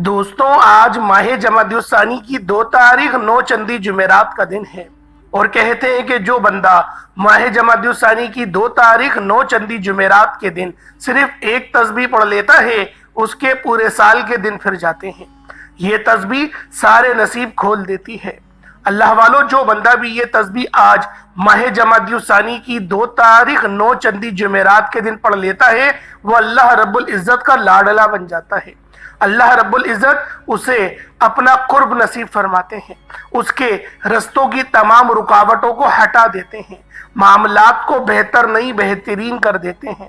دوستوں، آج ماہ جمادی الثانی کی 2 تاریخ 9 چندی جمعرات کا دن ہے، اور کہتے ہیں کہ جو بندہ ماہ جمادی الثانی کی 2 تاریخ 9 چندی جمعرات کے دن صرف ایک تسبیح پڑھ لیتا ہے، اس کے پورے سال کے دن پھر جاتے ہیں۔ یہ تسبیح سارے نصیب کھول دیتی ہے۔ اللہ والو، جو بندہ بھی یہ تسبیح آج ماہ جمادی الثانی کی 2 تاریخ 9 چندی جمعرات کے دن پڑھ لیتا ہے، وہ اللہ رب العزت کا لاڈلا بن جاتا ہے۔ اللہ رب العزت اسے اپنا قرب نصیب فرماتے ہیں، اس کے رستوں کی تمام رکاوٹوں کو ہٹا دیتے ہیں، معاملات کو بہتر نہیں بہترین کر دیتے ہیں۔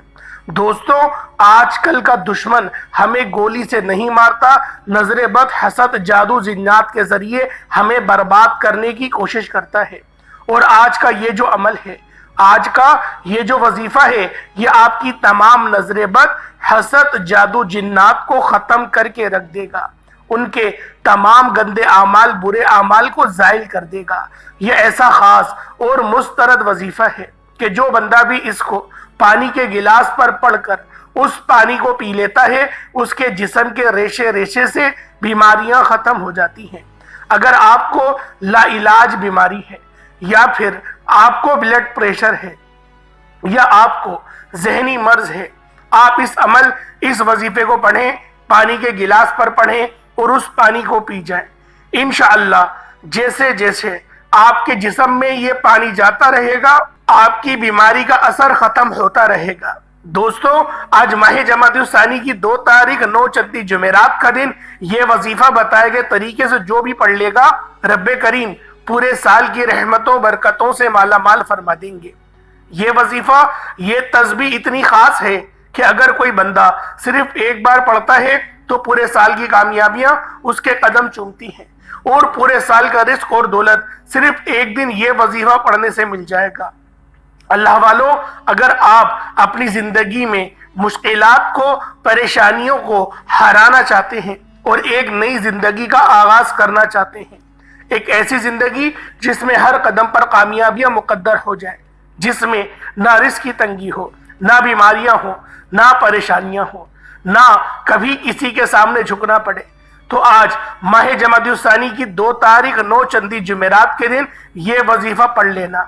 دوستوں، آج کل کا دشمن ہمیں گولی سے نہیں مارتا، نظر بد، حسد، جادو، جنات کے ذریعے ہمیں برباد کرنے کی کوشش کرتا ہے۔ اور آج کا یہ جو عمل ہے، آج کا یہ جو وظیفہ ہے، یہ آپ کی تمام نظر بد، حسد، جادو، جنات کو ختم کر کے رکھ دے گا، ان کے تمام گندے اعمال، برے اعمال کو زائل کر دے گا۔ یہ ایسا خاص اور مسترد وظیفہ ہے کہ جو بندہ بھی اس کو پانی کے گلاس پر پڑھ کر اس پانی کو پی لیتا ہے، اس کے جسم کے ریشے ریشے سے بیماریاں ختم ہو جاتی ہیں۔ اگر آپ کو لا علاج بیماری ہے، یا پھر آپ کو بلڈ پریشر ہے، یا آپ کو ذہنی مرض ہے، آپ اس وظیفے کو پڑھیں، پانی کے گلاس پر پڑھیں اور اس پانی کو پی جائیں۔ انشاءاللہ جیسے جیسے آپ کے جسم میں یہ پانی جاتا رہے گا، آپ کی بیماری کا اثر ختم ہوتا رہے گا۔ دوستوں، آج ماہ جمادی الثانی کی 2 تاریخ 9 چندی جمعرات کا دن، یہ وظیفہ بتائے گئے طریقے سے جو بھی پڑھ لے گا، رب کریم پورے سال کی رحمتوں برکتوں سے مالا مال فرما دیں گے۔ یہ وظیفہ، یہ تسبیح اتنی خاص ہے کہ اگر کوئی بندہ صرف ایک بار پڑھتا ہے تو پورے سال کی کامیابیاں اس کے قدم چومتی ہیں، اور پورے سال کا رزق اور دولت صرف ایک دن یہ وظیفہ پڑھنے سے مل جائے گا۔ اللہ والو، اگر آپ اپنی زندگی میں مشکلات کو، پریشانیوں کو ہرانا چاہتے ہیں اور ایک نئی زندگی کا آغاز کرنا چاہتے ہیں، ایک ایسی زندگی جس میں ہر قدم پر کامیابیاں مقدر ہو جائیں، جس میں نہ رزق کی تنگی ہو، نہ بیماریاں ہوں، نہ پریشانیاں ہوں، نہ کبھی کسی کے سامنے جھکنا پڑے، تو آج ماہ جمادی الثانی کی 2 تاریخ 9 چندی جمعرات کے دن یہ وظیفہ پڑھ لینا۔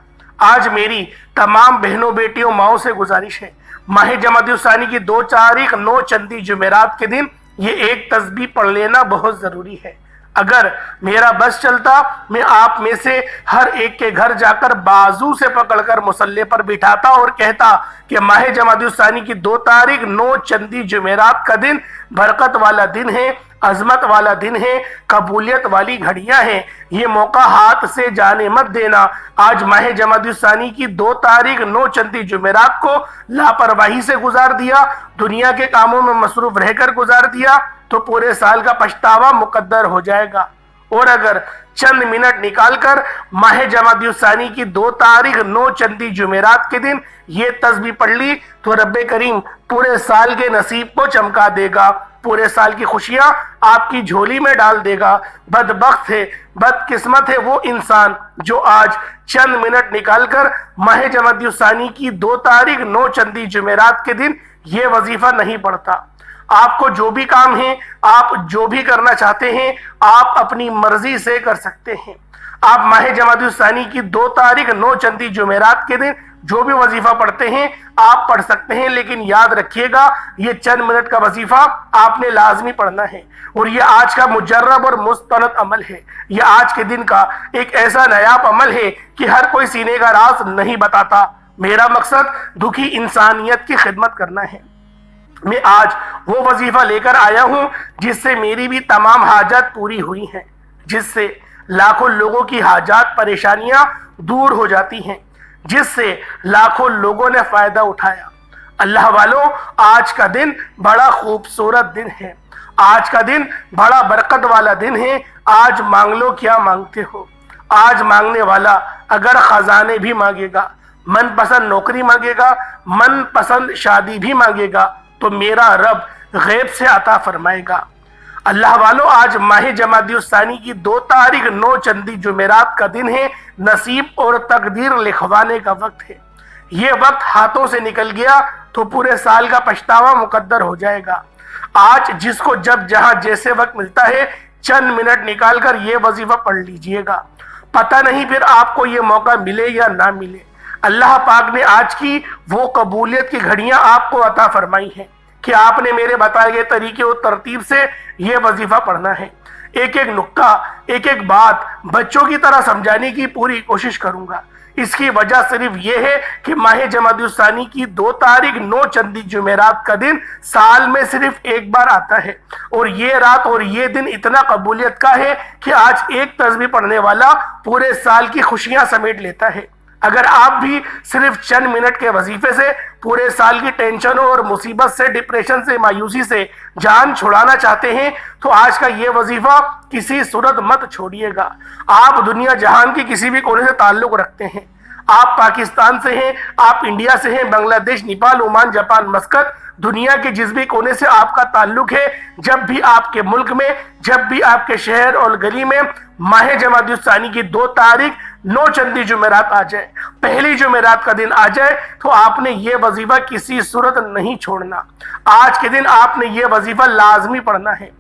آج میری تمام بہنوں، بیٹیوں، ماؤں سے گزارش ہے، ماہ جمادی الثانی کی 2 تاریخ 9 چندی جمعرات کے دن یہ ایک تسبیح پڑھ لینا بہت ضروری ہے۔ اگر میرا بس چلتا، میں آپ میں سے ہر ایک کے گھر جا کر بازو سے پکڑ کر مصلی پر بٹھاتا اور کہتا کہ ماہ جمادی الثانی کی 2 تاریخ 9 چندی جمعرات کا دن برکت والا دن ہے، عظمت والا دن ہے، قبولیت والی گھڑیاں ہیں، یہ موقع ہاتھ سے جانے مت دینا۔ آج ماہ جمادی الثانی کی 2 تاریخ 9 چندی جمعرات کو لاپرواہی سے گزار دیا، دنیا کے کاموں میں مصروف رہ کر گزار دیا، تو پورے سال کا پچھتاوا مقدر ہو جائے گا۔ اور اگر چند منٹ نکال کر ماہ جمادی الثانی کی 2 تاریخ 9 چندی جمعرات کے دن یہ تسبیح پڑھ لی، تو رب کریم پورے سال کے نصیب کو چمکا دے گا، پورے سال کی خوشیاں آپ کی جھولی میں ڈال دے گا۔ بدبخت ہے، بدقسمت ہے وہ انسان جو آج چند منٹ نکال کر ماہ جمادی الثانی کی 2 تاریخ 9 چندی جمعرات کے دن یہ وظیفہ نہیں پڑھتا۔ آپ کو جو بھی کام ہے، آپ جو بھی کرنا چاہتے ہیں، آپ اپنی مرضی سے کر سکتے ہیں۔ آپ ماہ جمادی الثانی کی 2 تاریخ 9 چندی جمعرات کے دن جو بھی وظیفہ پڑھتے ہیں، آپ پڑھ سکتے ہیں، لیکن یاد رکھیے گا یہ چند منٹ کا وظیفہ آپ نے لازمی پڑھنا ہے، اور یہ آج کا مجرب اور مستند عمل ہے۔ یہ آج کے دن کا ایک ایسا نایاب عمل ہے کہ ہر کوئی سینے کا راز نہیں بتاتا۔ میرا مقصد دکھی انسانیت کی خدمت کرنا ہے۔ میں آج وہ وظیفہ لے کر آیا ہوں جس سے میری بھی تمام حاجات پوری ہوئی ہیں، جس سے لاکھوں لوگوں کی حاجات، پریشانیاں دور ہو جاتی ہیں، جس سے لاکھوں لوگوں نے فائدہ اٹھایا۔ اللہ والو، آج کا دن بڑا خوبصورت دن ہے، آج کا دن بڑا برکت والا دن ہے۔ آج مانگ لو کیا مانگتے ہو۔ آج مانگنے والا اگر خزانے بھی مانگے گا، من پسند نوکری مانگے گا، من پسند شادی بھی مانگے گا، تو میرا رب غیب سے عطا فرمائے گا۔ اللہ والو، آج ماہ جمادی الثانی کی 2 تاریخ 9 چندی جمعرات کا دن ہے، نصیب اور تقدیر لکھوانے کا وقت ہے۔ یہ وقت ہاتھوں سے نکل گیا تو پورے سال کا پچھتاوا مقدر ہو جائے گا۔ آج جس کو جب جہاں جیسے وقت ملتا ہے چند منٹ نکال کر یہ وظیفہ پڑھ لیجئے گا، پتہ نہیں پھر آپ کو یہ موقع ملے یا نہ ملے۔ اللہ پاک نے آج کی وہ قبولیت کی گھڑیاں آپ کو عطا فرمائی ہیں کہ آپ نے میرے بتائے گئے طریقے اور ترتیب سے یہ وظیفہ پڑھنا ہے۔ ایک ایک نکتہ، ایک ایک بات بچوں کی طرح سمجھانے کی پوری کوشش کروں گا۔ اس کی وجہ صرف یہ ہے کہ ماہ جمادی الثانی کی 2 تاریخ 9 چندی جمعرات کا دن سال میں صرف ایک بار آتا ہے، اور یہ رات اور یہ دن اتنا قبولیت کا ہے کہ آج ایک تسبیح پڑھنے والا پورے سال کی خوشیاں سمیٹ لیتا ہے۔ اگر آپ بھی صرف چند منٹ کے وظیفے سے پورے سال کی ٹینشنوں اور مصیبت سے، ڈپریشن سے، مایوسی سے جان چھڑانا چاہتے ہیں تو آج کا یہ وظیفہ کسی صورت مت چھوڑیے گا۔ آپ دنیا جہان کی کسی بھی کونے سے تعلق رکھتے ہیں، آپ پاکستان سے ہیں، آپ انڈیا سے ہیں، بنگلہ دیش، نیپال، عمان، جاپان، مسقط، دنیا کے جس بھی کونے سے آپ کا تعلق ہے، جب بھی آپ کے ملک میں، جب بھی آپ کے شہر اور گلی میں ماہ جمادی الثانی کی 2 تاریخ 9 چندی جمعرات آ جائے، پہلی جمعرات کا دن آ جائے، تو آپ نے یہ وظیفہ کسی صورت نہیں چھوڑنا۔ آج کے دن آپ نے یہ وظیفہ لازمی پڑھنا ہے۔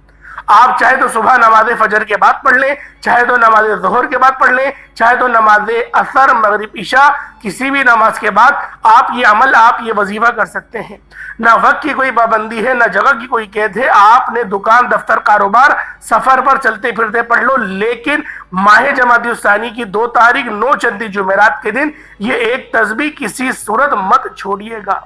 آپ چاہے تو صبح نماز فجر کے بعد پڑھ لیں، چاہے تو نماز ظہر کے بعد پڑھ لیں، چاہے تو نماز عصر، مغرب، عشاء، کسی بھی نماز کے بعد آپ یہ وظیفہ کر سکتے ہیں۔ نہ وقت کی کوئی پابندی ہے، نہ جگہ کی کوئی قید ہے، آپ نے دکان، دفتر، کاروبار، سفر پر چلتے پھرتے پڑھ لو، لیکن ماہ جمادی الثانی کی 2 تاریخ 9 چندی جمعرات کے دن یہ ایک تسبیح کسی صورت مت چھوڑیے گا۔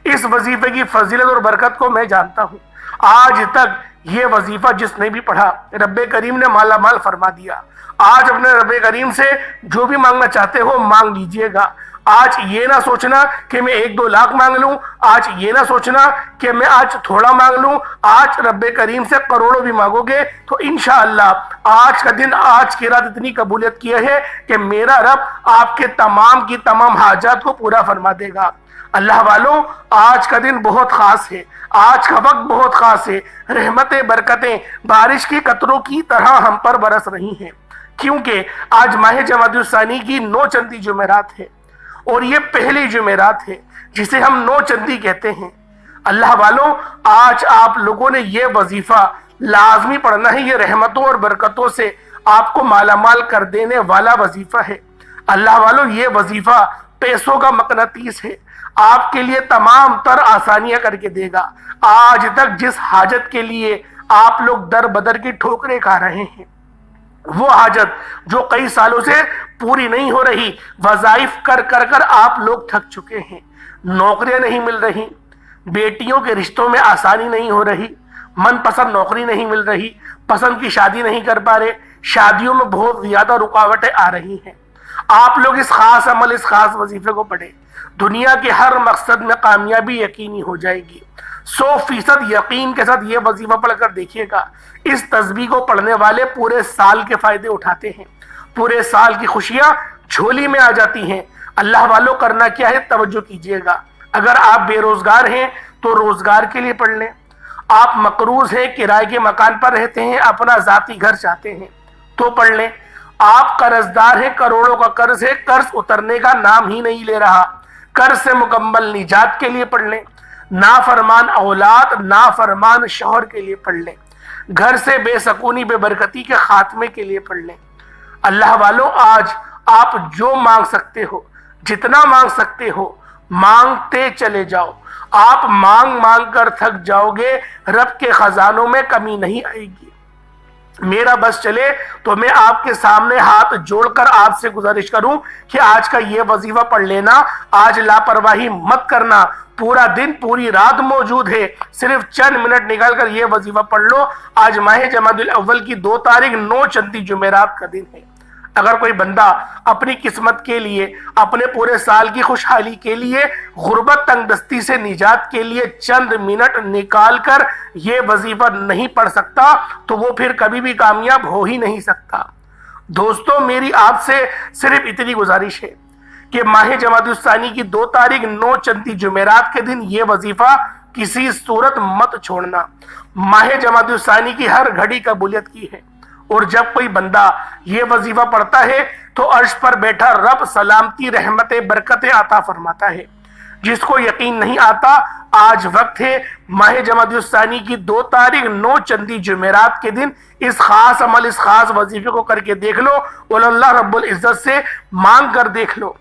اس وظیفے کی فضیلت اور برکت کو میں جانتا ہوں۔ آج تک یہ وظیفہ جس نے بھی پڑھا، رب کریم نے مالا مال فرما دیا۔ آج اپنے رب کریم سے جو بھی مانگنا چاہتے ہو مانگ لیجئے گا۔ آج یہ نہ سوچنا کہ میں 1-2 لاکھ مانگ لوں، آج یہ نہ سوچنا کہ میں آج تھوڑا مانگ لوں، آج رب کریم سے کروڑوں بھی مانگو گے تو انشاءاللہ آج کا دن، آج کی رات اتنی قبولیت کی ہے کہ میرا رب آپ کے تمام کی تمام حاجات کو پورا فرما دے گا۔ اللہ والوں، آج کا دن بہت خاص ہے، آج کا وقت بہت خاص ہے۔ رحمتیں، برکتیں بارش کے قطروں کی طرح ہم پر برس رہی ہیں، کیونکہ آج ماہ جمادی الثانی کی 9 چندی جمعرات ہے، اور یہ پہلی جمعرات ہے جسے ہم 9 چندی کہتے ہیں۔ اللہ والوں، آج آپ لوگوں نے یہ وظیفہ لازمی پڑھنا ہے۔ یہ رحمتوں اور برکتوں سے آپ کو مالا مال کر دینے والا وظیفہ ہے۔ اللہ والوں، یہ وظیفہ پیسوں کا مقناطیس ہے، آپ کے لیے تمام تر آسانیاں کر کے دے گا۔ آج تک جس حاجت کے لیے آپ لوگ در بدر کی ٹھوکریں کھا رہے ہیں، وہ حاجت جو کئی سالوں سے پوری نہیں ہو رہی، وظائف کر کر آپ لوگ تھک چکے ہیں، نوکریاں نہیں مل رہی، بیٹیوں کے رشتوں میں آسانی نہیں ہو رہی، من پسند نوکری نہیں مل رہی، پسند کی شادی نہیں کر پا رہے، شادیوں میں بہت زیادہ رکاوٹیں آ رہی ہیں۔ آپ لوگ اس خاص عمل، اس خاص وظیفے کو پڑھیں، دنیا کے ہر مقصد میں کامیابی یقینی ہو جائے گی۔ 100% یقین کے ساتھ یہ وظیفہ پڑھ کر دیکھیے گا، اس تسبیح کو پڑھنے والے پورے سال کے فائدے اٹھاتے ہیں، پورے سال کی خوشیاں جھولی میں آ جاتی ہیں۔ اللہ والوں، کرنا کیا ہے، توجہ کیجئے گا۔ اگر آپ بے روزگار ہیں تو روزگار کے لیے پڑھ لیں، آپ مقروض ہیں، کرائے کے مکان پر رہتے ہیں، اپنا ذاتی گھر چاہتے ہیں تو پڑھ لیں، آپ قرض دار ہیں، کروڑوں کا قرض ہے، قرض اترنے کا نام ہی نہیں لے رہا، قرض سے مکمل نجات کے لیے پڑھ لیں، نافرمان اولاد، نافرمان شوہر کے لیے پڑھ لیں، گھر سے بے سکونی، بے برکتی کے خاتمے کے لیے پڑھ لیں۔ اللہ والوں، آج آپ جو مانگ سکتے ہو، جتنا مانگ سکتے ہو، مانگتے چلے جاؤ۔ آپ مانگ مانگ کر تھک جاؤ گے، رب کے خزانوں میں کمی نہیں آئے گی۔ میرا بس چلے تو میں آپ کے سامنے ہاتھ جوڑ کر آپ سے گزارش کروں کہ آج کا یہ وظیفہ پڑھ لینا، آج لاپرواہی مت کرنا، پورا دن، پوری رات موجود ہے، صرف چند منٹ نکال کر یہ وظیفہ پڑھ لو۔ آج ماہ جمادی الاول کی 2 تاریخ 9 چندی جمعرات کا دن ہے۔ اگر کوئی بندہ اپنی قسمت کے لیے، اپنے پورے سال کی خوشحالی کے لیے، غربت، تنگ دستی سے نجات کے لیے چند منٹ نکال کر یہ وظیفہ نہیں پڑھ سکتا تو وہ پھر کبھی بھی کامیاب ہو ہی نہیں سکتا۔ دوستو، میری آپ سے صرف اتنی گزارش ہے کہ ماہ جمادی الثانی کی 2 تاریخ 9 چندی جمعرات کے دن یہ وظیفہ کسی صورت مت چھوڑنا۔ ماہ جمادی الثانی کی ہر گھڑی قبولیت کی ہے، اور جب کوئی بندہ یہ وظیفہ پڑھتا ہے تو عرش پر بیٹھا رب سلامتی، رحمتیں، برکتیں عطا فرماتا ہے۔ جس کو یقین نہیں آتا، آج وقت ہے ماہ جمادی الثانی کی 2 تاریخ 9 چندی جمعرات کے دن اس خاص عمل، اس خاص وظیفے کو کر کے دیکھ لو اور اللہ رب العزت سے مانگ کر دیکھ لو،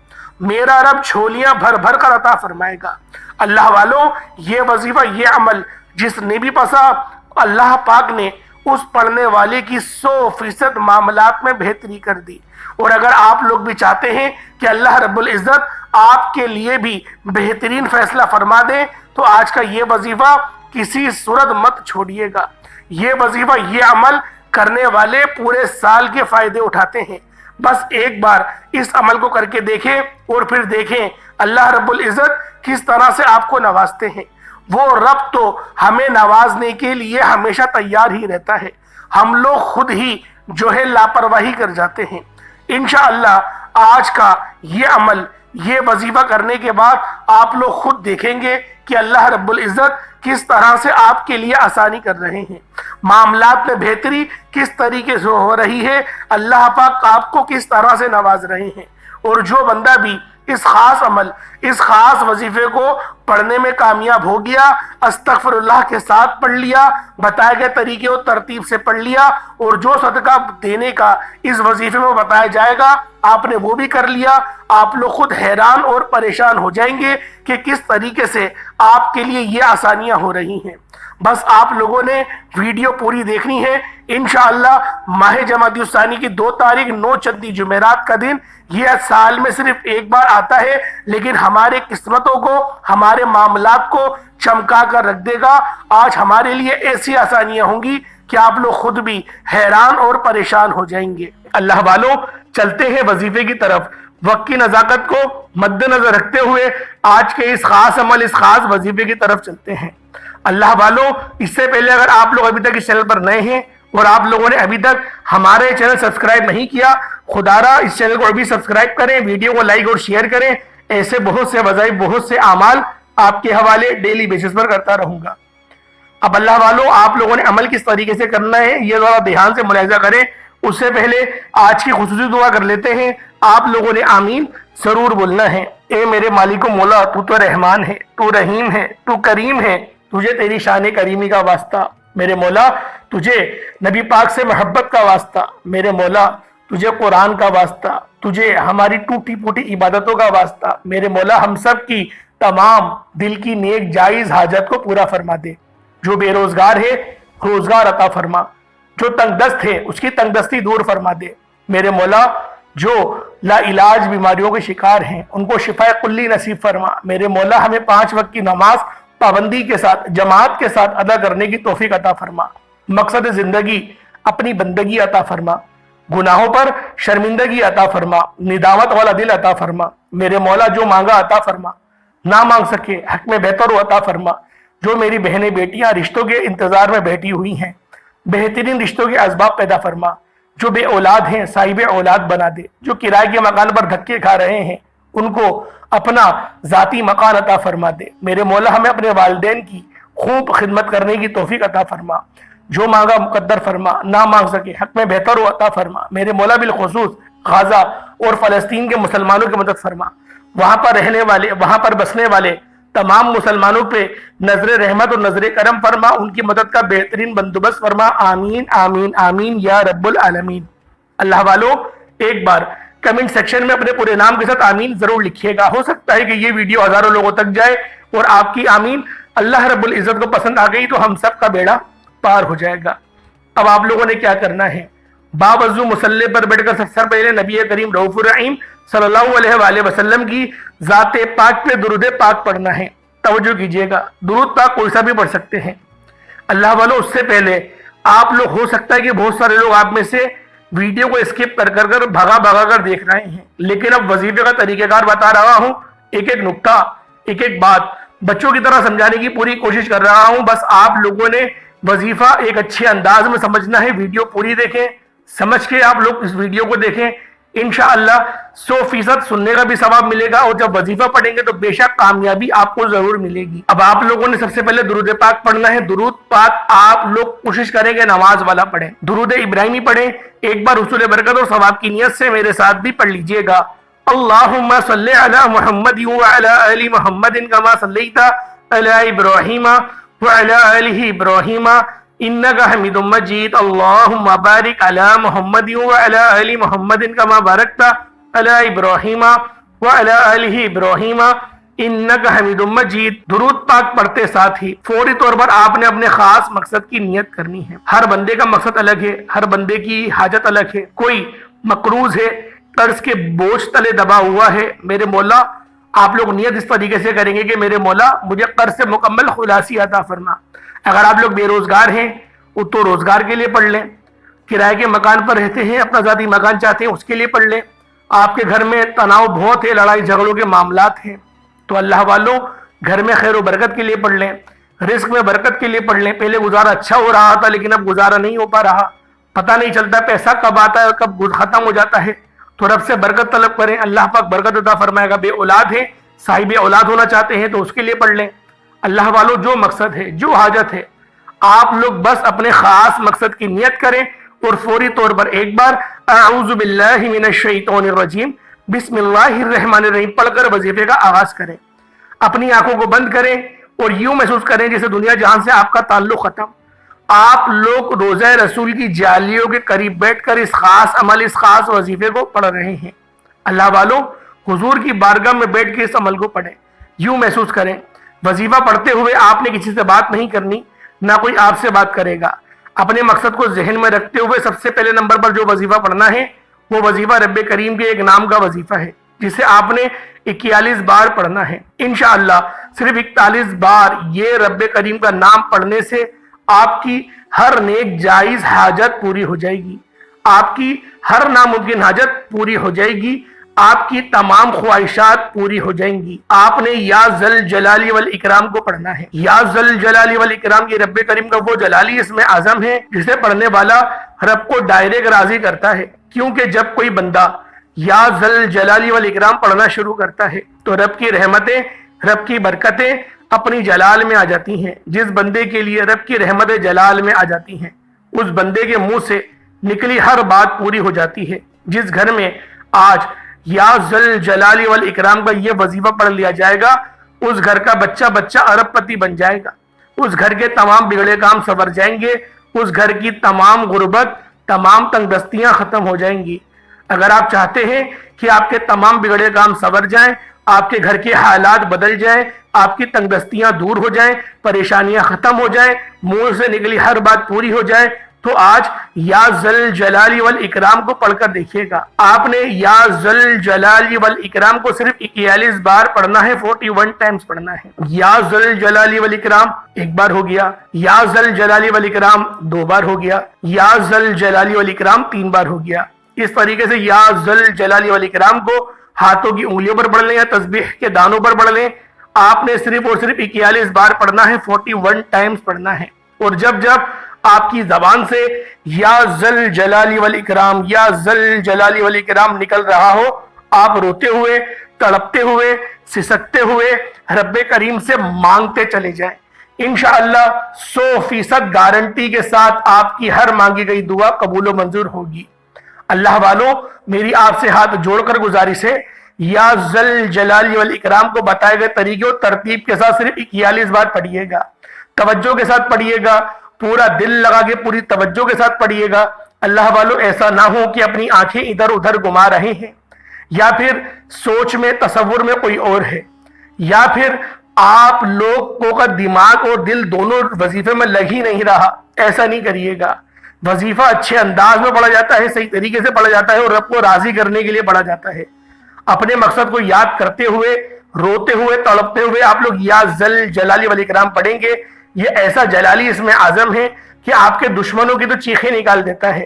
میرا رب جھولیاں بھر بھر کر عطا فرمائے گا۔ اللہ والوں، یہ وظیفہ، یہ عمل جس نے بھی پسا، اللہ پاک نے اس پڑھنے والے کی 100% معاملات میں بہتری کر دی۔ اور اگر آپ لوگ بھی چاہتے ہیں کہ اللہ رب العزت آپ کے لیے بھی بہترین فیصلہ فرما دے، تو آج کا یہ وظیفہ کسی صورت مت چھوڑیے گا۔ یہ وظیفہ، یہ عمل کرنے والے پورے سال کے فائدے اٹھاتے ہیں۔ بس ایک بار اس عمل کو کر کے دیکھیں اور پھر دیکھیں اللہ رب العزت کس طرح سے آپ کو نوازتے ہیں۔ وہ رب تو ہمیں نوازنے کے لیے ہمیشہ تیار ہی رہتا ہے، ہم لوگ خود ہی جو ہے لاپرواہی کر جاتے ہیں۔ انشاءاللہ آج کا یہ عمل، یہ وظیفہ کرنے کے بعد آپ لوگ خود دیکھیں گے کہ اللہ رب العزت کس طرح سے آپ کے لیے آسانی کر رہے ہیں، معاملات میں بہتری کس طریقے سے ہو رہی ہے، اللہ پاک آپ کو کس طرح سے نواز رہے ہیں۔ اور جو بندہ بھی اس خاص عمل، اس خاص وظیفے کو پڑھنے میں کامیاب ہو گیا، استغفر اللہ کے ساتھ پڑھ لیا، بتائے گئے طریقے و ترتیب سے پڑھ لیا، اور جو صدقہ دینے کا اس وظیفے میں بتایا جائے گا آپ نے وہ بھی کر لیا، آپ لوگ خود حیران اور پریشان ہو جائیں گے کہ کس طریقے سے آپ کے لیے یہ آسانیاں ہو رہی ہیں۔ بس آپ لوگوں نے ویڈیو پوری دیکھنی ہے۔ انشاءاللہ ماہ جمادی الثانی کی 2 تاریخ 9 چندی جمعرات کا دن، یہ سال میں صرف ایک بار آتا ہے، لیکن ہمارے قسمتوں کو، ہمارے معاملات کو چمکا کر رکھ دے گا۔ آج ہمارے لیے ایسی آسانیاں ہوں گی کہ آپ لوگ خود بھی حیران اور پریشان ہو جائیں گے۔ اللہ والوں، چلتے ہیں وظیفے کی طرف۔ وقت کی نزاکت کو مد نظر رکھتے ہوئے آج کے اس خاص عمل، اس خاص وظیفے کی طرف چلتے ہیں۔ اللہ والوں، اس سے پہلے اگر آپ لوگ ابھی تک اس چینل پر نئے ہیں اور آپ لوگوں نے ابھی تک ہمارے چینل سبسکرائب نہیں کیا، خدا را اس چینل کو ابھی سبسکرائب کریں، ویڈیو کو لائک اور شیئر کریں۔ ایسے بہت سے وظائف، بہت سے اعمال آپ کے حوالے ڈیلی بیسس پر کرتا رہوں گا۔ اب اللہ والوں، آپ لوگوں نے عمل کس طریقے سے کرنا ہے یہ ذرا دھیان سے ملاحظہ کریں۔ اس سے پہلے آج کی خصوصی دعا کر لیتے ہیں۔ آپ لوگوں نے آمین ضرور بولنا ہے۔ اے میرے مالک و مولا، تو تو رحمان ہے، تو رحیم ہے، تو کریم ہے، تجھے تیری شان کریمی کا واسطہ۔ میرے مولا تجھے نبی پاک سے محبت کا واسطہ، میرے مولا تجھے قرآن کا واسطہ، تجھے ہماری ٹوٹی پھوٹی عبادتوں کا واسطہ۔ میرے مولا ہم سب کی تمام دل کی نیک جائز حاجت کو پورا فرما دے۔ جو بے روزگار ہے روزگار عطا فرما، جو تنگ دست ہے اس کی تنگ دستی دور فرما دے۔ میرے مولا جو لا علاج بیماریوں کے شکار ہیں ان کو شفا کلی نصیب فرما۔ میرے مولا ہمیں 5 وقت کی نماز پابندی کے ساتھ، جماعت کے ساتھ ادا کرنے کی توفیق عطا فرما۔ مقصد زندگی اپنی بندگی عطا فرما، گناہوں پر شرمندگی عطا فرما، ندامت والا دل عطا فرما۔ میرے مولا جو مانگا عطا فرما، نہ مانگ سکے حق میں بہتر ہو عطا فرما۔ جو میری بہنیں بیٹیاں رشتوں کے انتظار میں بیٹھی ہوئی ہیں، بہترین رشتوں کے اسباب پیدا فرما۔ جو بے اولاد ہیں صاحب اولاد بنا دے۔ جو کرائے کے مکان پر دھکے کھا رہے ہیں ان کو اپنا ذاتی مکان عطا فرما دے۔ میرے مولا ہمیں اپنے والدین کی خوب خدمت کرنے کی توفیق عطا فرما۔ جو مانگا مقدر فرما، نہ مانگ سکے حق میں بہتر ہو عطا فرما۔ میرے مولا بالخصوص غزہ اور فلسطین کے مسلمانوں کی مدد فرما۔ وہاں پر رہنے والے، وہاں پر بسنے والے تمام مسلمانوں پہ نظر رحمت اور نظر کرم فرما، ان کی مدد کا بہترین بندوبست فرما۔ آمین آمین آمین یا رب العالمین۔ اللہ والوں، ایک بار کمنٹ سیکشن میں اپنے پورے نام کے ساتھ آمین ضرور لکھیے گا۔ ہو سکتا ہے کہ یہ ویڈیو ہزاروں لوگوں تک جائے اور آپ کی آمین اللہ رب العزت کو پسند آ گئی تو ہم سب کا بیڑا پار ہو جائے گا۔ اب آپ لوگوں نے کیا کرنا ہے، باوضو مصلی پر بیٹھ کر سب سے پہلے نبی کریم رؤوف الرحیم صلی اللہ علیہ وآلہ وسلم کی ذات پاک پہ درود پاک پڑھنا ہے۔ توجہ کیجئے گا، درود پاک کوئی سا بھی پڑھ سکتے ہیں۔ اللہ والوں، اس سے پہلے آپ لوگ، ہو سکتا ہے کہ بہت سارے لوگ آپ میں سے ویڈیو کو اسکپ کر بھگا کر دیکھ رہے ہیں، لیکن اب وظیفے کا طریقہ کار بتا رہا ہوں، ایک ایک نقطہ، ایک ایک بات بچوں کی طرح سمجھانے کی پوری کوشش کر رہا ہوں۔ بس آپ لوگوں نے وظیفہ ایک اچھے انداز میں سمجھنا ہے۔ ویڈیو پوری دیکھیں، سمجھ کے آپ لوگ اس ویڈیو کو دیکھیں۔ انشاءاللہ 100% سننے کا بھی ثواب ملے گا، اور جب وظیفہ پڑھیں گے تو بے شک کامیابی آپ کو ضرور ملے گی۔ اب آپ لوگوں نے سب سے پہلے درود پاک پڑھنا ہے۔ درود پاک آپ لوگ کوشش کریں گے نماز والا پڑھیں، درود ابراہیمی پڑھیں۔ ایک بار حصول برکت اور ثواب کی نیت سے میرے ساتھ بھی پڑھ لیجئے گا۔ اللهم صل على محمد وعلى آل محمد كما صليت على إبراهيم وعلى آله إبراهيم إنك حميد مجيد اللهم بارك على محمد وعلى آل محمد كما باركت على إبراهيم وعلى آله إبراهيم انک حمید مجید۔ درود پاک پڑھتے ساتھ ہی فوری طور پر آپ نے اپنے خاص مقصد کی نیت کرنی ہے۔ ہر بندے کا مقصد الگ ہے، ہر بندے کی حاجت الگ ہے۔ کوئی مقروض ہے، قرض کے بوجھ تلے دبا ہوا ہے، میرے مولا آپ لوگ نیت اس طریقے سے کریں گے کہ میرے مولا مجھے قرض سے مکمل خلاصی عطا فرما۔ اگر آپ لوگ بے روزگار ہیں تو روزگار کے لیے پڑھ لیں، کرائے کے مکان پر رہتے ہیں، اپنا ذاتی مکان چاہتے ہیں، اس کے لیے پڑھ لیں۔ آپ کے گھر میں تناؤ بہت ہے، لڑائی جھگڑوں کے معاملات ہیں تو اللہ والوں گھر میں خیر و برکت کے لیے پڑھ لیں، رزق میں برکت کے لیے پڑھ لیں۔ پہلے گزارا اچھا ہو رہا تھا لیکن اب گزارا نہیں ہو پا رہا، پتہ نہیں چلتا پیسہ کب آتا ہے اور کب ختم ہو جاتا ہے، تو رب سے برکت طلب کریں، اللہ پاک برکت عطا فرمائے گا۔ بے اولاد ہے، صاحب اولاد ہونا چاہتے ہیں تو اس کے لیے پڑھ لیں۔ اللہ والوں جو مقصد ہے، جو حاجت ہے، آپ لوگ بس اپنے خاص مقصد کی نیت کریں اور فوری طور پر ایک بار اعوذ باللہ من الشیطان الرجیم بسم اللہ الرحمن الرحیم پڑھ کر وظیفے کا آغاز کریں۔ اپنی آنکھوں کو بند کریں اور یوں محسوس کریں جیسے دنیا جہان سے آپ کا تعلق ختم۔ آپ لوگ روضہ رسول کی جالیوں کے قریب بیٹھ کر اس خاص عمل، اس خاص وظیفے کو پڑھ رہے ہیں۔ اللہ والوں حضور کی بارگاہ میں بیٹھ کے اس عمل کو پڑھیں، یوں محسوس کریں وظیفہ پڑھتے ہوئے آپ نے کسی سے بات نہیں کرنی، نہ کوئی آپ سے بات کرے گا۔ اپنے مقصد کو ذہن میں رکھتے ہوئے سب سے پہلے نمبر پر جو وظیفہ پڑھنا ہے وہ وظیفہ رب کریم کے ایک نام کا وظیفہ ہے جسے آپ نے 41 بار پڑھنا ہے۔ انشاءاللہ صرف 41 بار یہ رب کریم کا نام پڑھنے سے آپ کی ہر نیک جائز حاجت پوری ہو جائے گی، آپ کی ہر ناممکن حاجت پوری ہو جائے گی، آپ کی تمام خواہشات پوری ہو جائیں گی۔ آپ نے یا ذل جلالی والاکرام کو پڑھنا ہے۔ یا ذل جلالی والاکرام یہ رب کریم کا وہ جلالی اسم اعظم ہے جسے پڑھنے والا رب کو ڈائریکٹ راضی کرتا ہے، کیونکہ جب کوئی بندہ یا ذل جلالی والاکرام پڑھنا شروع کرتا ہے تو رب کی رحمتیں، رب کی برکتیں اپنی جلال میں آ جاتی ہیں۔ جس بندے کے لیے رب کی رحمت جلال میں آ جاتی ہیں اس بندے کے منہ سے نکلی ہر بات پوری ہو جاتی ہے۔ جس گھر میں آج یا ذل جلالی والاکرام کا یہ وظیفہ پڑھ لیا جائے گا اس گھر کا بچہ ارب پتی بن جائے گا، اس گھر کے تمام بگڑے کام سنور جائیں گے، اس گھر کی تمام غربت، تمام تنگ دستیاں ختم ہو جائیں گی۔ اگر آپ چاہتے ہیں کہ آپ کے تمام بگڑے کام سنور جائیں، آپ کے گھر کے حالات بدل جائیں، آپ کی تنگ دستیاں دور ہو جائیں، پریشانیاں ختم ہو جائیں، منہ سے نکلی ہر بات پوری ہو جائے، تو آج یا ذل جلالی والاکرام کو پڑھ کر دیکھیے گا۔ آپ نے یا ذل جلالی والاکرام کو صرف 41 بار پڑھنا ہے، 41 ٹائمز پڑھنا ہے۔ یا ذل جلالی والاکرام ایک بار ہو گیا، یا ذل جلالی والاکرام 2 بار ہو گیا، یا ذل جلالی والاکرام 3 بار ہو گیا۔ اس طریقے سے یا ذل جلالی والاکرام کو ہاتھوں کی انگلیوں پر پڑھ لیں یا تسبیح کے دانوں پر پڑھ لیں۔ آپ نے صرف اور صرف 41 بار پڑھنا ہے، 41 ٹائمز پڑھنا ہے۔ اور جب آپ کی زبان سے یا ذل جلالی والاکرام، یا ذل جلالی والاکرام نکل رہا ہو، آپ روتے ہوئے، تڑپتے ہوئے، سسکتے ہوئے رب کریم سے مانگتے چلے جائیں۔ انشاءاللہ 100% گارنٹی کے ساتھ آپ کی ہر مانگی گئی دعا قبول و منظور ہوگی۔ اللہ والوں میری آپ سے ہاتھ جوڑ کر گزارش ہے، یا ذل جلالی والاکرام کو بتائے گئے طریقے اور ترتیب کے ساتھ صرف 41 بار پڑھیے گا، توجہ کے ساتھ پڑھیے گا، پورا دل لگا کے پوری توجہ کے ساتھ پڑھیے گا۔ اللہ والوں ایسا نہ ہو کہ اپنی آنکھیں ادھر ادھر گھما رہے ہیں، یا پھر سوچ میں تصور میں کوئی اور ہے، یا پھر آپ لوگ کا دماغ اور دل دونوں وظیفے میں لگ ہی نہیں رہا۔ ایسا نہیں کریے گا۔ وظیفہ اچھے انداز میں پڑھا جاتا ہے، صحیح طریقے سے پڑھا جاتا ہے اور رب کو راضی کرنے کے لیے پڑھا جاتا ہے۔ اپنے مقصد کو یاد کرتے ہوئے، روتے ہوئے، تڑپتے ہوئے آپ لوگ یا ذل جلالی والاکرام پڑھیں گے۔ یہ ایسا جلالی اس میں اعظم ہے کہ آپ کے دشمنوں کی تو چیخیں نکال دیتا ہے،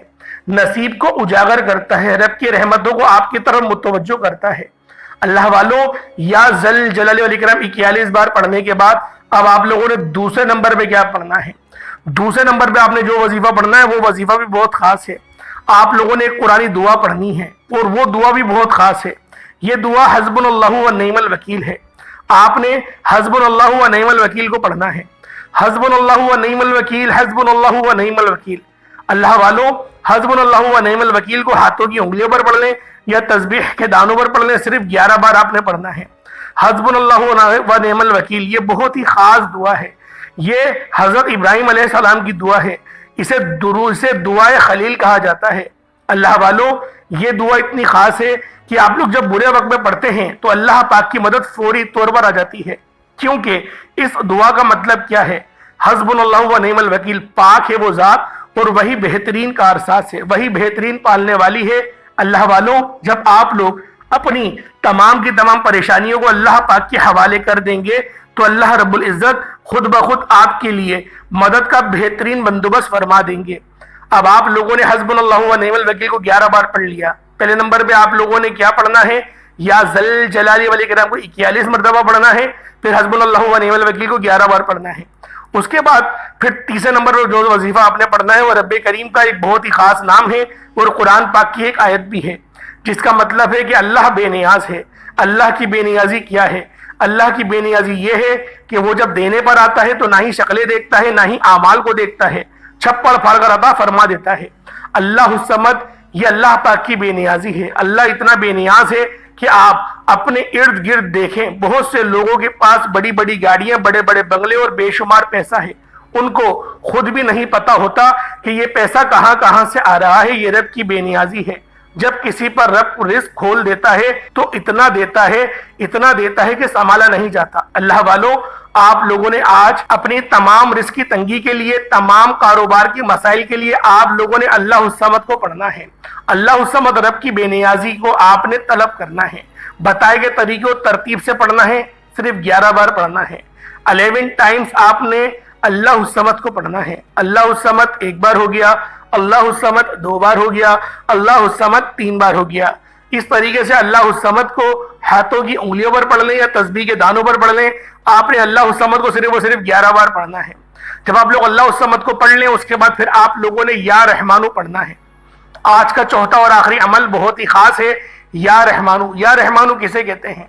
نصیب کو اجاگر کرتا ہے، رب کی رحمتوں کو آپ کی طرف متوجہ کرتا ہے۔ اللہ والوں یا ذل جلالی والاکرام 41 بار پڑھنے کے بعد اب آپ لوگوں نے دوسرے نمبر پہ کیا پڑھنا ہے؟ دوسرے نمبر پہ آپ نے جو وظیفہ پڑھنا ہے وہ وظیفہ بھی بہت خاص ہے۔ آپ لوگوں نے ایک قرآنی دعا پڑھنی ہے اور وہ دعا بھی بہت خاص ہے۔ یہ دعا حسبنا اللہ و نعم الوکیل ہے۔ آپ نے حسبنا اللہ و نعم الوکیل کو پڑھنا ہے۔ حسبنا اللہ و نعم الوکیل، حسبنا اللہ و نعم الوکیل۔ اللہ والوں حسبنا اللہ و نعم الوکیل کو ہاتھوں کی انگلیوں پر پڑھ لیں یا تسبیح کے دانوں پر پڑھ لیں، صرف 11 بار آپ نے پڑھنا ہے۔ حسبنا اللہ و نعم الوکیل یہ بہت ہی خاص دعا ہے، یہ حضرت ابراہیم علیہ السلام کی دعا ہے، اسے دعائے خلیل کہا جاتا ہے۔ اللہ والوں یہ دعا اتنی خاص ہے کہ آپ لوگ جب برے وقت میں پڑھتے ہیں تو اللہ پاک کی مدد فوری طور پر آ جاتی ہے، کیونکہ اس دعا کا مطلب کیا ہے؟ حسبنا اللہ و نعم الوکیل، پاک ہے وہ ذات اور وہی بہترین کارساز ہے، وہی بہترین پالنے والی ہے۔ اللہ والوں جب آپ لوگ اپنی تمام کی تمام پریشانیوں کو اللہ پاک کے حوالے کر دیں گے تو اللہ رب العزت خود بخود آپ کے لیے مدد کا بہترین بندوبست فرما دیں گے۔ اب آپ لوگوں نے حسبنا اللہ و نعم الوکیل کو 11 بار پڑھ لیا۔ پہلے نمبر پہ آپ لوگوں نے کیا پڑھنا ہے؟ یا ذل جلالی والاکرام کو 41 مرتبہ پڑھنا ہے، پھر حسبنا اللہ و نعم الوکیل کو 11 بار پڑھنا ہے۔ اس کے بعد پھر تیسرے نمبر پر جو وظیفہ آپ نے پڑھنا ہے وہ رب کریم کا ایک بہت ہی خاص نام ہے اور قرآن پاک کی ایک آیت بھی ہے، جس کا مطلب ہے کہ اللہ بے نیاز ہے۔ اللہ کی بے نیازی کیا ہے؟ اللہ کی بے نیازی یہ ہے کہ وہ جب دینے پر آتا ہے تو نہ ہی شکلیں دیکھتا ہے نہ ہی اعمال کو دیکھتا ہے، چھپڑ پھاڑ کر عطا فرما دیتا ہے۔ اللہ الصمد یہ اللہ پاک کی بے نیازی ہے۔ اللہ اتنا بے نیاز ہے کہ آپ اپنے ارد گرد دیکھیں، بہت سے لوگوں کے پاس بڑی بڑی گاڑیاں، بڑے بڑے بنگلے اور بے شمار پیسہ ہے، ان کو خود بھی نہیں پتا ہوتا کہ یہ پیسہ کہاں سے آ رہا ہے۔ یہ رب کی بے نیازی ہے۔ جب کسی پر رب رزق کھول دیتا ہے تو اتنا دیتا ہے کہ سنبھالا نہیں جاتا۔ اللہ والوں آپ لوگوں نے آج اپنی تمام رزق کی تنگی کے لیے، تمام کاروبار کی مسائل کے لیے آپ لوگوں نے اللہ الصمد کو پڑھنا ہے۔ اللہ الصمد رب کی بے نیازی کو آپ نے طلب کرنا ہے، بتائے گئے طریقے اور ترتیب سے پڑھنا ہے، صرف 11 بار پڑھنا ہے۔ 11 ٹائمز آپ نے اللہ الصمد کو پڑھنا ہے۔ اللہ الصمد 1 بار ہو گیا، اللہ الصمد 2 بار ہو گیا، اللہ الصمد 3 بار ہو گیا۔ اس طریقے سے اللہ الصمد کو ہاتھوں کی انگلیوں پر پڑھ لیں یا تسبیح کے دانوں پر پڑھ لیں، آپ نے اللہ الصمد کو صرف 11 بار پڑھنا ہے۔ جب آپ لوگ اللہ الصمد کو پڑھ لیں اس کے بعد پھر آپ لوگوں نے یا رحمانو پڑھنا ہے۔ آج کا چوتھا اور آخری عمل بہت ہی خاص ہے، یا رحمانو۔ یا رحمانو کسے کہتے ہیں؟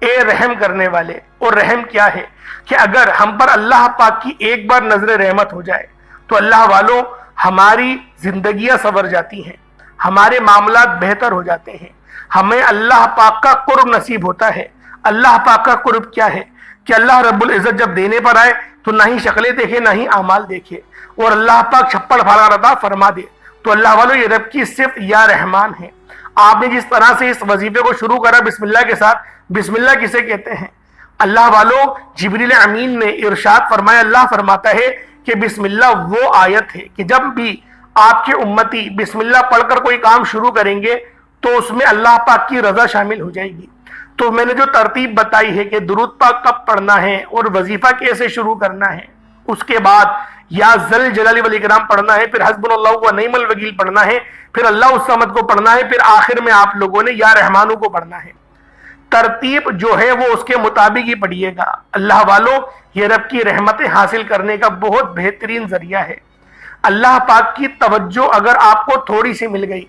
اے رحم کرنے والے۔ اور رحم کیا ہے؟ کہ اگر ہم پر اللہ پاک کی ایک بار نظر رحمت ہو جائے تو اللہ والوں ہماری زندگیاں سنور جاتی ہیں، ہمارے معاملات بہتر ہو جاتے ہیں، ہمیں اللہ پاک کا قرب نصیب ہوتا ہے۔ اللہ پاک کا قرب کیا ہے؟ کہ اللہ رب العزت جب دینے پر آئے تو نہ ہی شکلیں دیکھے نہ ہی اعمال دیکھے، اور اللہ پاک چھپڑ پھاڑا عطا فرما دے۔ تو اللہ والوں یہ رب کی صفت یا رحمان ہے۔ آپ نے جس طرح سے اس وظیفے کو شروع کرا بسم اللہ کے ساتھ، بسم اللہ کسے کہتے ہیں؟ اللہ والوں جبریل امین نے ارشاد فرمایا، اللہ فرماتا ہے کہ بسم اللہ وہ آیت ہے کہ جب بھی آپ کے امتی بسم اللہ پڑھ کر کوئی کام شروع کریں گے تو اس میں اللہ پاک کی رضا شامل ہو جائے گی۔ تو میں نے جو ترتیب بتائی ہے کہ درود پاک کب پڑھنا ہے اور وظیفہ کیسے شروع کرنا ہے، اس کے بعد یا ذل جلالی والاکرام پڑھنا ہے، پھر حسبنا اللہ و نعم الوکیل پڑھنا ہے، پھر اللہ الصمد کو پڑھنا ہے، پھر آخر میں آپ لوگوں نے یا رحمانو کو پڑھنا ہے۔ ترتیب جو ہے وہ اس کے مطابق ہی پڑھیے گا۔ اللہ والوں یہ رب کی رحمتیں حاصل کرنے کا بہت بہترین ذریعہ ہے۔ اللہ پاک کی توجہ اگر آپ کو تھوڑی سی مل گئی،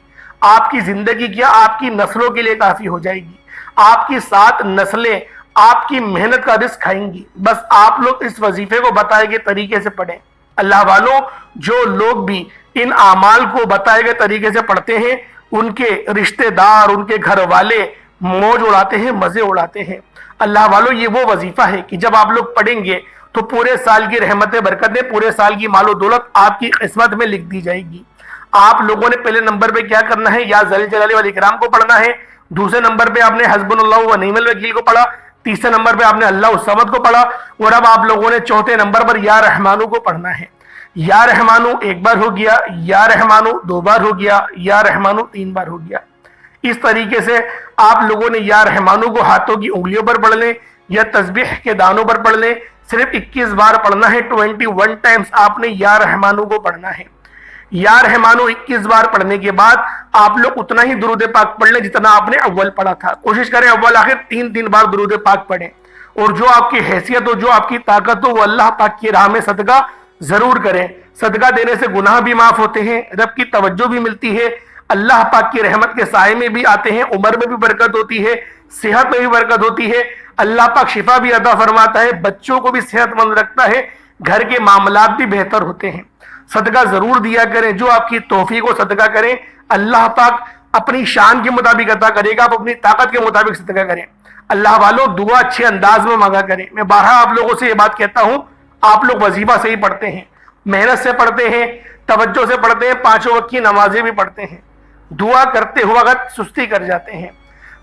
آپ کی زندگی کیا آپ کی نسلوں کے لیے کافی ہو جائے گی۔ آپ کی 7 نسلیں آپ کی محنت کا رزق کھائیں گی۔ بس آپ لوگ اس وظیفے کو بتائے گئے طریقے سے پڑھیں۔ اللہ والوں جو لوگ بھی ان اعمال کو بتائے گئے طریقے سے پڑھتے ہیں ان کے رشتہ دار، ان کے گھر والے موج اڑاتے ہیں، مزے اڑاتے ہیں۔ اللہ والوں یہ وہ وظیفہ ہے کہ جب آپ لوگ پڑھیں گے تو پورے سال کی رحمتیں برکتیں، پورے سال کی مال و دولت آپ کی قسمت میں لکھ دی جائے گی۔ آپ لوگوں نے پہلے نمبر پہ کیا کرنا ہے؟ یا ذل جلالہ والاکرام کو پڑھنا ہے، دوسرے نمبر پہ آپ نے حسبنا اللہ و نعم الوکیل کو پڑھا، تیسرے نمبر پہ آپ نے اللہ الصمد کو پڑھا، اور اب آپ لوگوں نے چوتھے نمبر پر یا رحمانو کو پڑھنا ہے۔ یا رحمانو 1 بار ہو گیا، یا رحمانو 2 بار ہو گیا، یا رحمانو 3 بار ہو گیا۔ اس طریقے سے آپ لوگوں نے یا رحمانو کو ہاتھوں کی انگلیوں پر پڑھ لیں یا تسبیح کے دانوں پر پڑھ لیں، صرف 21 بار پڑھنا ہے۔ 21 ٹائمز آپ نے یا رحمانو کو پڑھنا ہے۔ یا رحمانو 21 بار پڑھنے کے بعد آپ لوگ اتنا ہی درود پاک پڑھ لیں جتنا آپ نے اول پڑھا تھا۔ کوشش کریں اول آخر 3 بار درود پاک پڑھیں، اور جو آپ کی حیثیت ہو، جو آپ کی طاقت ہو، وہ اللہ پاک کی راہ میں صدقہ ضرور کریں۔ صدقہ دینے سے گناہ بھی معاف ہوتے ہیں، رب کی توجہ بھی ملتی ہے، اللہ پاک کی رحمت کے سائے میں بھی آتے ہیں، عمر میں بھی برکت ہوتی ہے، صحت میں بھی برکت ہوتی ہے، اللہ پاک شفا بھی عطا فرماتا ہے، بچوں کو بھی صحت مند رکھتا ہے، گھر کے معاملات بھی بہتر ہوتے ہیں۔ صدقہ ضرور دیا کریں، جو آپ کی توفیق و صدقہ کریں اللہ پاک اپنی شان کے مطابق عطا کرے گا، آپ اپنی طاقت کے مطابق صدقہ کریں۔ اللہ والوں دعا اچھے انداز میں مانگا کریں۔ میں بارہا آپ لوگوں سے یہ بات کہتا ہوں، آپ لوگ وظیفہ سے ہی پڑھتے ہیں، محنت سے پڑھتے ہیں، توجہ سے پڑھتے ہیں، 5 وقت کی نمازیں بھی پڑھتے ہیں، دعا کرتے ہوا وقت سستی کر جاتے ہیں۔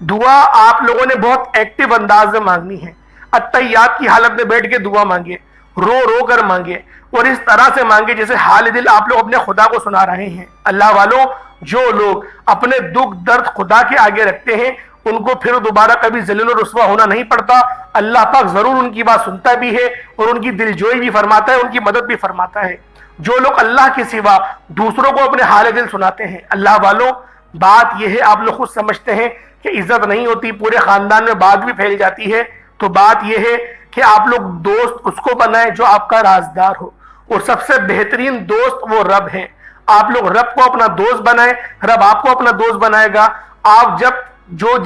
دعا آپ لوگوں نے بہت ایکٹیو انداز میں مانگنی ہے، اتحیات کی حالت میں بیٹھ کے دعا مانگے، رو رو کر مانگے، اور اس طرح سے مانگے جیسے حال دل آپ لوگ اپنے خدا کو سنا رہے ہیں۔ اللہ والوں جو لوگ اپنے دکھ درد خدا کے آگے رکھتے ہیں ان کو پھر دوبارہ کبھی ذلیل و رسوا ہونا نہیں پڑتا۔ اللہ پاک ضرور ان کی بات سنتا بھی ہے اور ان کی دل جوئی بھی فرماتا ہے، ان کی مدد بھی فرماتا ہے۔ جو لوگ اللہ کے سوا دوسروں کو اپنے حال دل سناتے ہیں، اللہ والوں بات یہ ہے، آپ لوگ خود سمجھتے ہیں کہ عزت نہیں ہوتی، پورے خاندان میں بات بھی پھیل جاتی ہے، تو بات یہ ہے کہ آپ لوگ دوست اس کو بنائیں جو آپ کا رازدار ہو، اور سب سے بہترین دوست وہ رب ہے۔ آپ لوگ رب کو اپنا دوست بنائیں، رب آپ کو اپنا دوست بنائے گا۔ آپ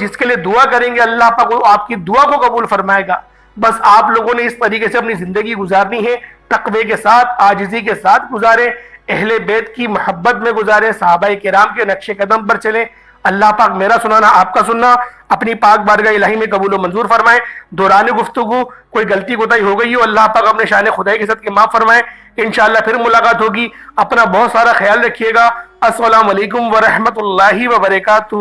جس کے لیے دعا کریں گے اللہ پاک آپ کی دعا کو قبول فرمائے گا۔ بس آپ لوگوں نے اس طریقے سے اپنی زندگی گزارنی ہے، تقوی کے ساتھ، عاجزی کے ساتھ گزاریں، اہل بیت کی محبت میں گزاریں، صحابہ کرام کے نقش قدم پر چلیں۔ اللہ پاک میرا سنانا آپ کا سننا اپنی پاک بارگاہ الہی میں قبول و منظور فرمائے۔ دوران گفتگو کوئی غلطی کوتاہی ہو گئی ہو اللہ پاک اپنے شان خدائی کے ساتھ کے معاف فرمائے۔ انشاءاللہ پھر ملاقات ہوگی، اپنا بہت سارا خیال رکھیے گا۔ السلام علیکم ورحمۃ اللہ وبرکاتہ۔